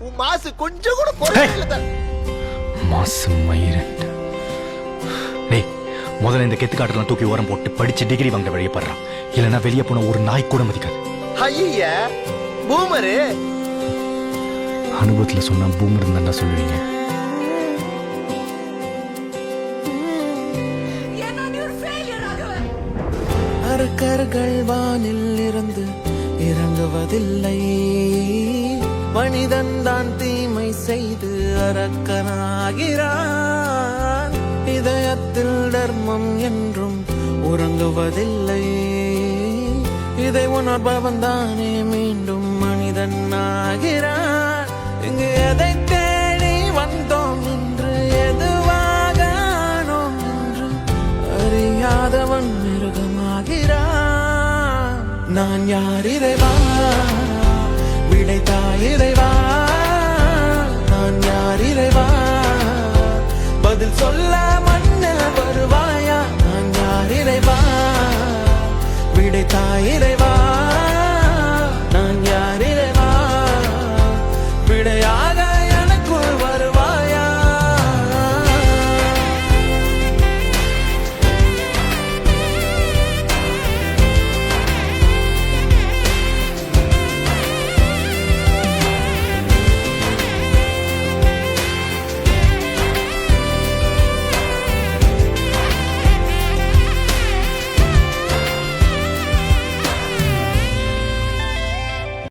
உன் மாசு கொஞ்சம் கூட குறையல. மாசு மயிரன். டேய், முதல்ல இந்த கெத்து காட்டெல்லாம் தூக்கி ஓரம் போட்டு படிச்சு டிகிரி வாங்க வெளியே படுறான். இல்லைன்னா வெளியே போன ஒரு நாய் கூட மதிக்காது. ஐய பூமரு அனுபவத்துல சொன்னா பூமர் இருந்தா சொல்லுவீங்க. அரக்கர்கள் வானில் இருந்து இறங்குவதில்லை, மனிதன் தான் தீமை செய்து அரக்கனாகிறான். இதயத்தில் தர்மம் என்றும் உறங்குவதில்லை, இதை உணர்பவன் தானே மீண்டும் மனிதன் ஆகிறான். இங்கு எதை தேடி வந்தோம் என்று, எதுவாக ஆனோம் என்று அறியாதவன் மிருகமாகிறான். நான் யார் இறைவா, விடைத்தாய் இறைவா. நான் யார் இறைவா, பதில் சொல்ல மண்ணில் வருவாயா. நான் யார் இறைவா, விடைத்தாய் இறைவா.